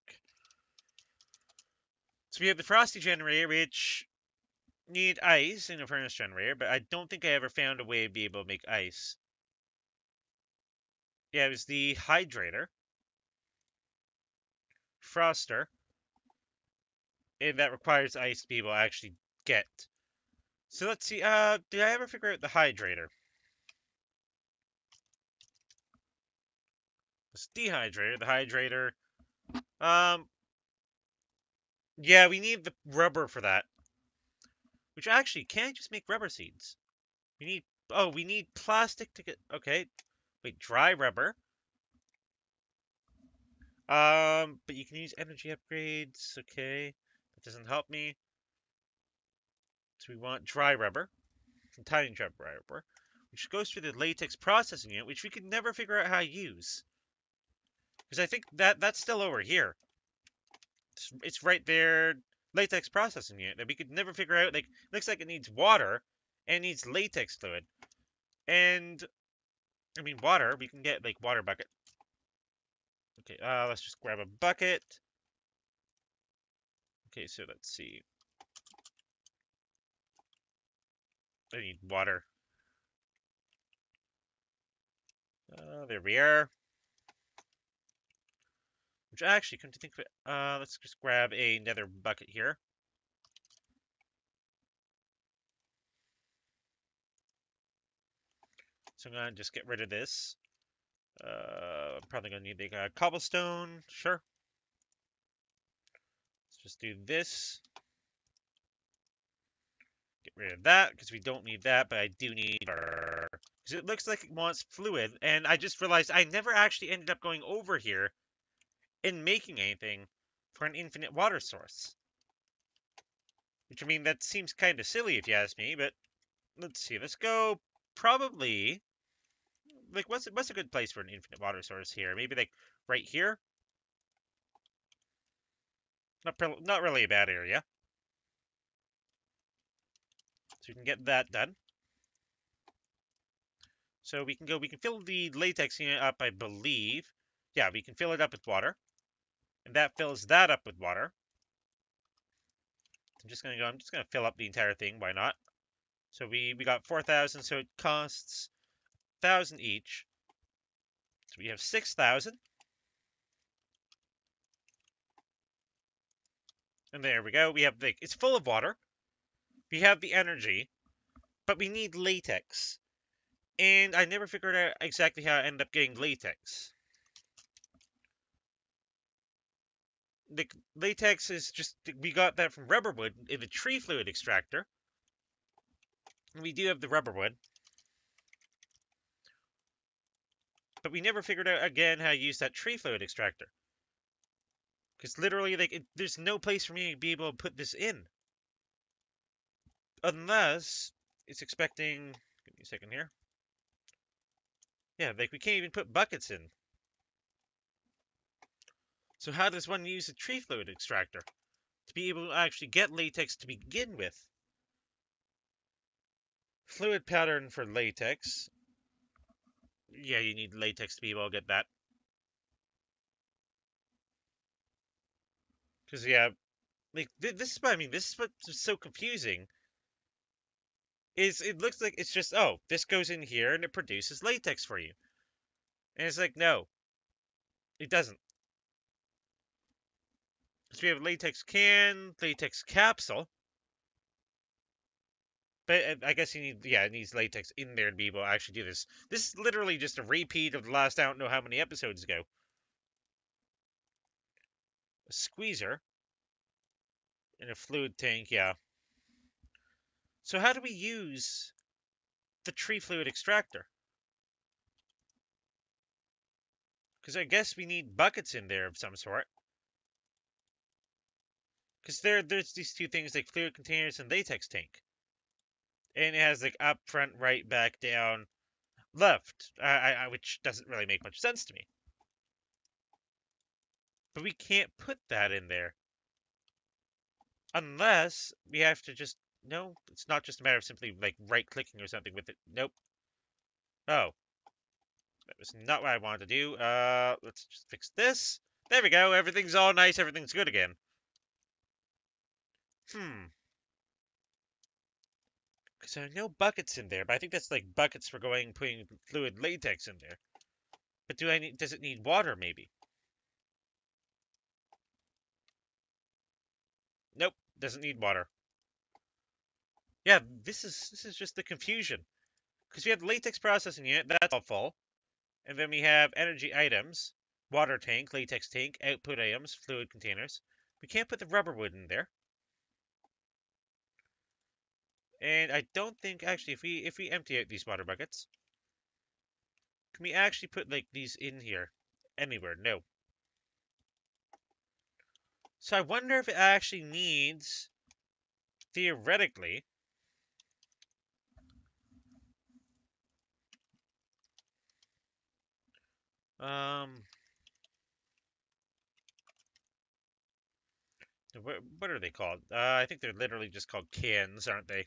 So we have the Frosty generator, which need ice in a furnace generator, but I don't think I ever found a way to be able to make ice. Yeah, it was the hydrator, froster, and that requires ice to be able to actually get. So let's see, did I ever figure out the hydrator? This dehydrator, the hydrator. Yeah, we need the rubber for that. Which actually, can I just make rubber seeds? We need, oh, we need plastic to get, okay. Wait, dry rubber. But you can use energy upgrades, okay. That doesn't help me. So we want dry rubber, tiny dry rubber, which goes through the latex processing unit, which we could never figure out how to use. Because I think that's still over here. It's right there, latex processing unit, that we could never figure out. Like, looks like it needs water, and it needs latex fluid. And, I mean, water, we can get, like, water bucket. Okay, let's just grab a bucket. Okay, so let's see. I need water. There we are. Which actually, come to think of it, let's just grab another bucket here. So I'm gonna just get rid of this. I'm probably gonna need the cobblestone. Sure. Let's just do this. Get rid of that, because we don't need that, but I do need water. Because it looks like it wants fluid, and I just realized I never actually ended up going over here and making anything for an infinite water source. Which, I mean, that seems kind of silly if you ask me, but let's see. Let's go probably, like, what's a good place for an infinite water source here? Maybe, like, right here? Not really a bad area. So we can get that done. So we can fill the latex unit up, I believe. Yeah, we can fill it up with water. And that fills that up with water. I'm just gonna fill up the entire thing, why not? So we got 4,000, so it costs 1,000 each. So we have 6,000. And there we go. We have it's full of water. We have the energy, but we need latex. And I never figured out exactly how I end up getting latex. The latex is just, we got that from rubber wood in the tree fluid extractor. And we do have the rubber wood. But we never figured out again how to use that tree fluid extractor. Because literally, like, there's no place for me to be able to put this in. Unless it's expecting, give me a second here. Yeah, like, we can't even put buckets in. So how does one use a tree fluid extractor to be able to actually get latex to begin with? Fluid pattern for latex. Yeah, you need latex to be able to get that. Because, yeah, like, this is what I mean. This is what's so confusing. Is it looks like it's just, oh, this goes in here and it produces latex for you. And it's like, no, it doesn't. So we have latex can, latex capsule. But I guess you need, yeah, it needs latex in there to be able to actually do this. This is literally just a repeat of the last, I don't know how many episodes ago. A squeezer in a fluid tank, yeah. So how do we use the tree fluid extractor? Because I guess we need buckets in there of some sort. Because there's these two things like fluid containers and latex tank. And it has like up, front, right, back, down, left, which doesn't really make much sense to me. But we can't put that in there. Unless we have to just No, it's not just a matter of simply, like, right-clicking or something with it. Nope. Oh, that was not what I wanted to do. Let's just fix this. There we go. Everything's all nice. Everything's good again. Because there are no buckets in there, but I think that's like buckets for putting fluid latex in there. But does it need water, maybe? Nope, doesn't need water. Yeah, this is just the confusion. Because we have the latex processing unit, that's all full. And then we have energy items, water tank, latex tank, output items, fluid containers. We can't put the rubber wood in there. And I don't think actually if we empty out these water buckets, can we actually put like these in here? Anywhere? No. So I wonder if it actually needs, theoretically, um, what are they called? I think they're literally just called cans, aren't they?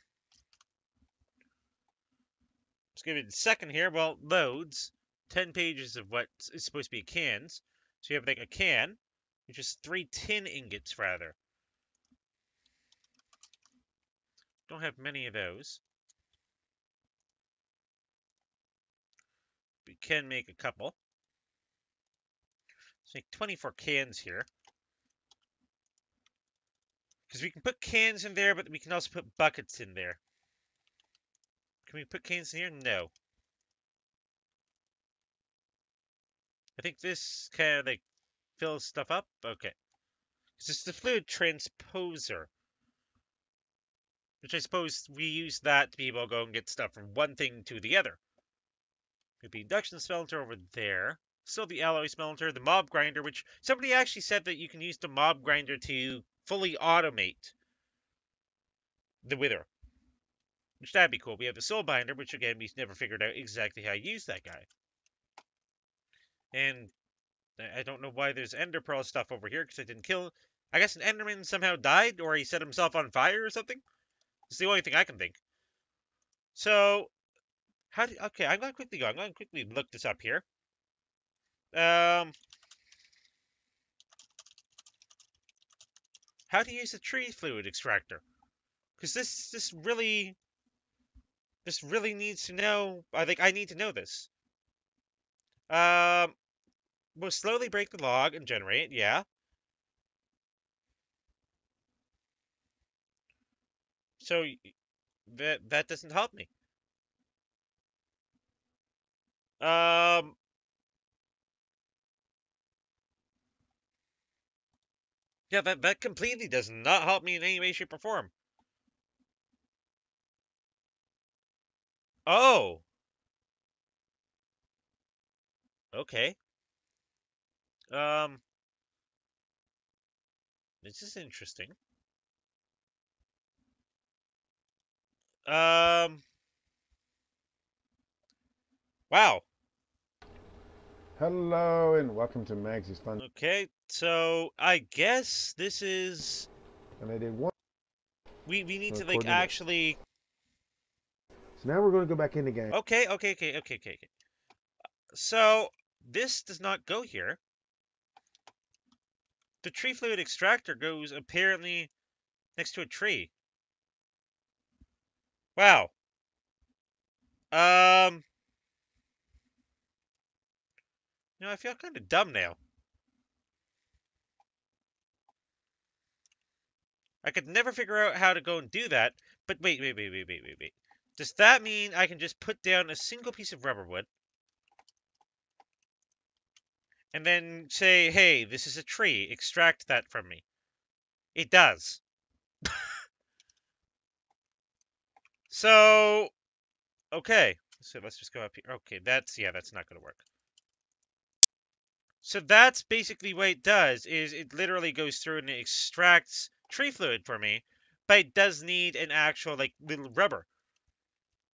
Let's give it a second here. Well, loads. 10 pages of what is supposed to be cans. So you have like a can, which is 3 tin ingots, rather. Don't have many of those. We can make a couple. Let's make 24 cans here. Because we can put cans in there, but we can also put buckets in there. Can we put cans in here? No. I think this kind of like fills stuff up. Okay. Because it's the fluid transposer, which I suppose we use that to be able to go and get stuff from one thing to the other. The induction smelter over there. Still the alloy smelter, the mob grinder, which somebody actually said that you can use the mob grinder to fully automate the wither. Which that'd be cool. We have the soul binder, which again, we've never figured out exactly how to use that guy. And I don't know why there's ender pearl stuff over here, because I didn't kill. I guess an enderman somehow died, or he set himself on fire or something. It's the only thing I can think. So, okay, I'm going to quickly go. I'm going to quickly look this up here. How to use a tree fluid extractor. Because this really needs to know. I think I need to know this. Um, we'll slowly break the log and generate. Yeah. So that doesn't help me. Um, yeah, that completely does not help me in any way, shape, or form. Oh, okay. Um, this is interesting. Um, wow. Hello and welcome to Magsy's Fun. Okay, so I guess this is And I did one. we need to like According to this. actually. So now we're going to go back in again. Okay. So this does not go here. The tree fluid extractor goes apparently next to a tree. Wow. Um, I feel kind of dumb now. I could never figure out how to go and do that. But wait. Does that mean I can just put down a single piece of rubber wood and then say, hey, this is a tree, extract that from me? It does. So, okay. So let's just go up here. Okay, that's not going to work. So that's basically what it does, is it literally goes through and it extracts tree fluid for me, but it does need an actual, like, little rubber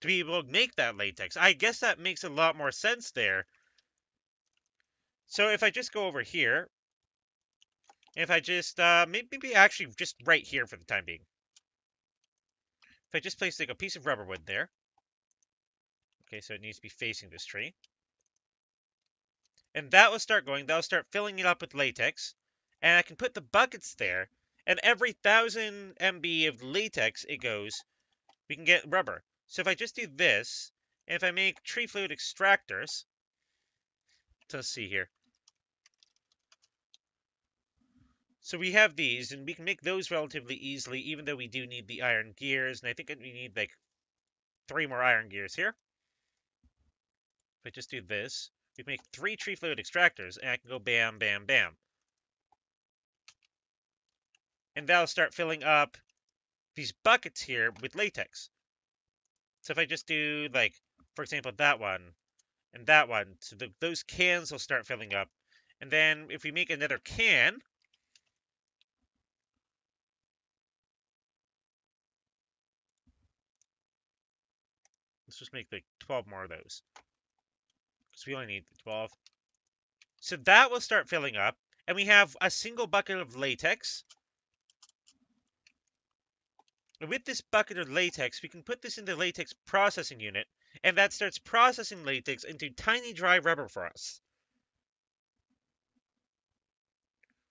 to be able to make that latex. I guess that makes a lot more sense there. So if I just go over here, if I just, maybe actually just right here for the time being. I just place like a piece of rubber wood there. Okay, so it needs to be facing this tree. And that will start going. That'll start filling it up with latex. And I can put the buckets there. And every 1,000 MB of latex it goes, we can get rubber. So if I just do this, and if I make tree fluid extractors, so let's see here. So we have these, and we can make those relatively easily, even though we do need the iron gears. And I think we need like 3 more iron gears here. If I just do this, we can make 3 tree fluid extractors, and I can go bam, bam, bam. And that'll start filling up these buckets here with latex. So if I just do, like, for example, that one and that one, so those cans will start filling up. And then if we make another can, let's just make like 12 more of those, because we only need 12. So that will start filling up, and we have a single bucket of latex. And with this bucket of latex, we can put this in the latex processing unit, and that starts processing latex into tiny dry rubber for us,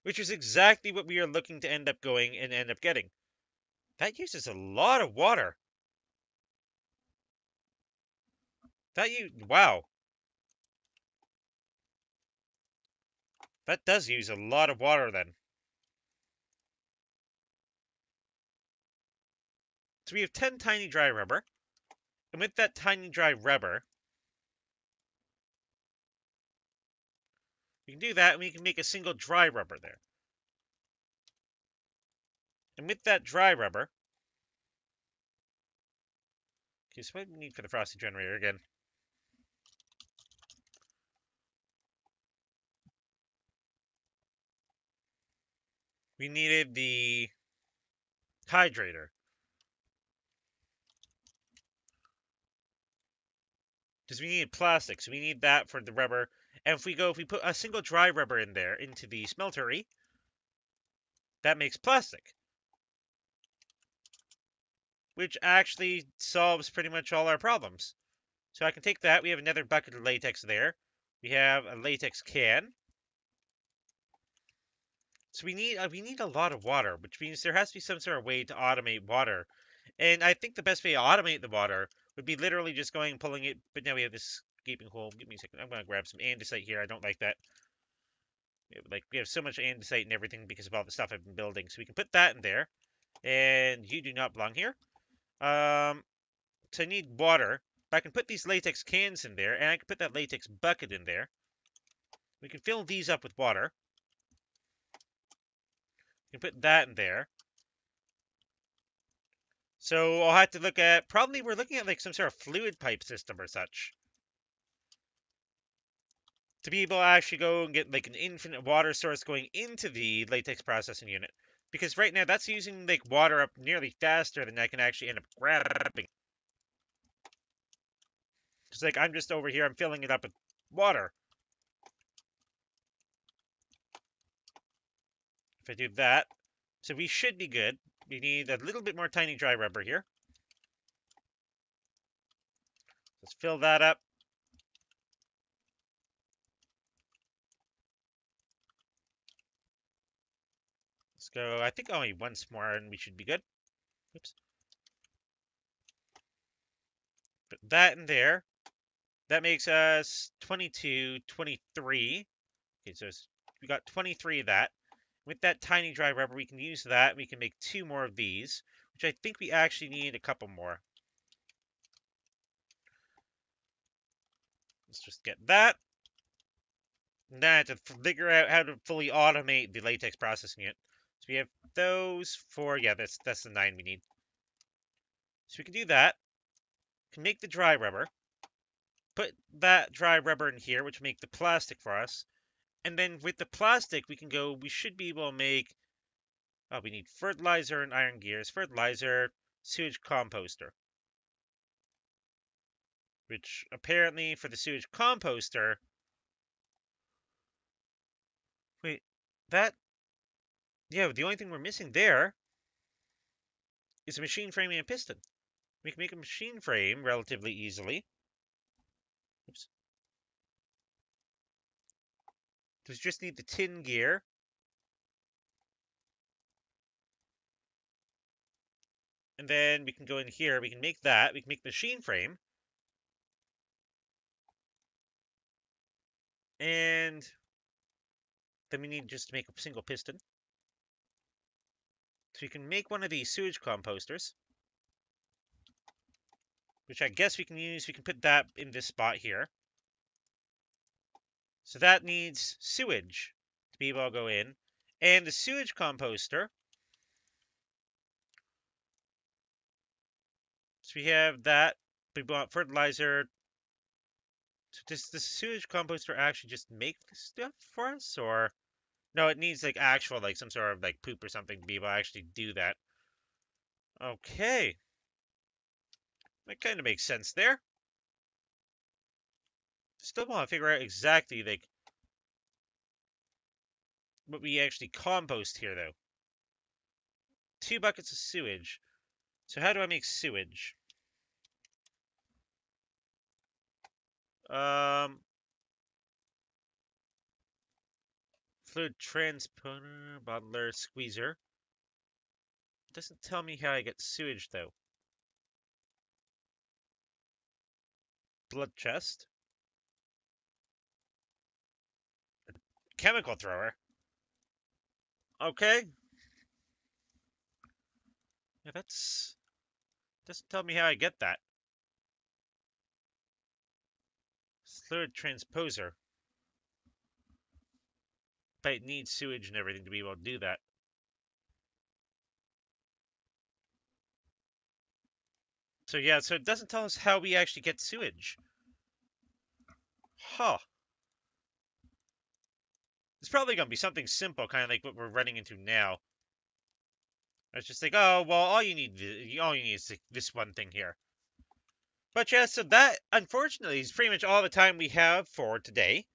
which is exactly what we are looking to end up going and end up getting. That uses a lot of water. Wow, that does use a lot of water then. So we have 10 tiny dry rubber, and with that tiny dry rubber, we can do that, and we can make a single dry rubber there. And with that dry rubber, okay, so what do we need for the frosting generator again? We needed the hydrator. Because we needed plastic, so we need that for the rubber. And if we put a single dry rubber in there into the smeltery, that makes plastic, which actually solves pretty much all our problems. So I can take that. We have another bucket of latex there. We have a latex can. So we need a lot of water, which means there has to be some sort of way to automate water. And I think the best way to automate the water would be literally just going and pulling it. But now we have this gaping hole. Give me a second. I'm gonna grab some andesite here. I don't like that. We have so much andesite and everything because of all the stuff I've been building. So we can put that in there. And you do not belong here. So I need water. But I can put these latex cans in there, and I can put that latex bucket in there. We can fill these up with water. We can put that in there. So I'll have to look at, probably we're looking at like some sort of fluid pipe system or such, to be able to actually go and get like an infinite water source going into the latex processing unit. Because right now that's using like water up nearly faster than I can actually end up grabbing. Because like I'm just over here, I'm filling it up with water. If I do that, so we should be good. We need a little bit more tiny dry rubber here. Let's fill that up. Let's go, I think only once more and we should be good. Oops. Put that in there. That makes us 22, 23. Okay, so we got 23 of that. With that tiny dry rubber, we can use that. We can make 2 more of these, which I think we actually need a couple more. Let's just get that. And then I have to figure out how to fully automate the latex processing unit. So we have those for, yeah, that's the 9 we need. So we can do that. Can make the dry rubber. Put that dry rubber in here, which will make the plastic for us. And then with the plastic, we should be able to make, oh, we need fertilizer and iron gears. Fertilizer, sewage composter. Which apparently for the sewage composter, wait, that, yeah, the only thing we're missing there is a machine framing and piston. We can make a machine frame relatively easily. Oops. We just need the tin gear. And then we can go in here. We can make that. We can make the machine frame. And then we need just to make a single piston. So we can make one of these sewage composters, which I guess we can use. We can put that in this spot here. So that needs sewage to be able to go in. And the sewage composter. So we have that. We want fertilizer. So does the sewage composter actually just make this stuff for us? Or no, it needs like actual, like some sort of like poop or something to be able to actually do that. Okay. That kind of makes sense there. Still want to figure out exactly like what we actually compost here though. 2 buckets of sewage. So how do I make sewage? Um, Fluid transponder, bottler, squeezer. Doesn't tell me how I get sewage though. Blood chest. Chemical thrower. Okay. Yeah, that's doesn't tell me how I get that. Fluid transposer. But it needs sewage and everything to be able to do that. So yeah, so it doesn't tell us how we actually get sewage. Huh. It's probably going to be something simple, kind of like what we're running into now. It's just like, oh, well, all you need is this one thing here. But yeah, so that, unfortunately, is pretty much all the time we have for today.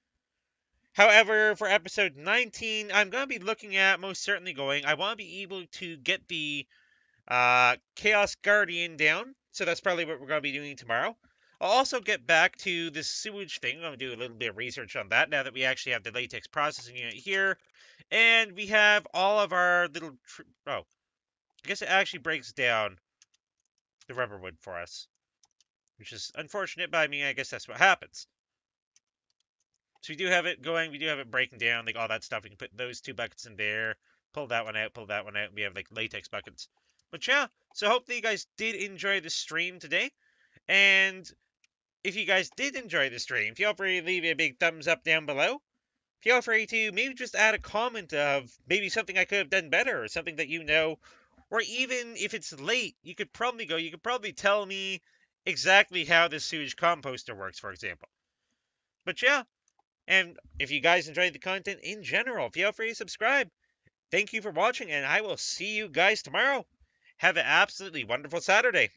However, for episode 19, I'm going to be looking at, most certainly going, I want to be able to get the Chaos Guardian down. So that's probably what we're going to be doing tomorrow. I'll also get back to this sewage thing. I'm going to do a little bit of research on that now that we actually have the latex processing unit here. And we have all of our little... Oh, I guess it actually breaks down the rubber wood for us, which is unfortunate, but I mean, I guess that's what happens. So we do have it going. We do have it breaking down, like all that stuff. We can put those 2 buckets in there, pull that one out, pull that one out. We have like latex buckets. But yeah, so hopefully you guys did enjoy the stream today. And if you guys did enjoy the stream, feel free to leave a big thumbs up down below. Feel free to maybe just add a comment of maybe something I could have done better or something that you know. Or even if it's late, you could probably tell me exactly how this sewage composter works, for example. But yeah, and if you guys enjoyed the content in general, feel free to subscribe. Thank you for watching, and I will see you guys tomorrow. Have an absolutely wonderful Saturday.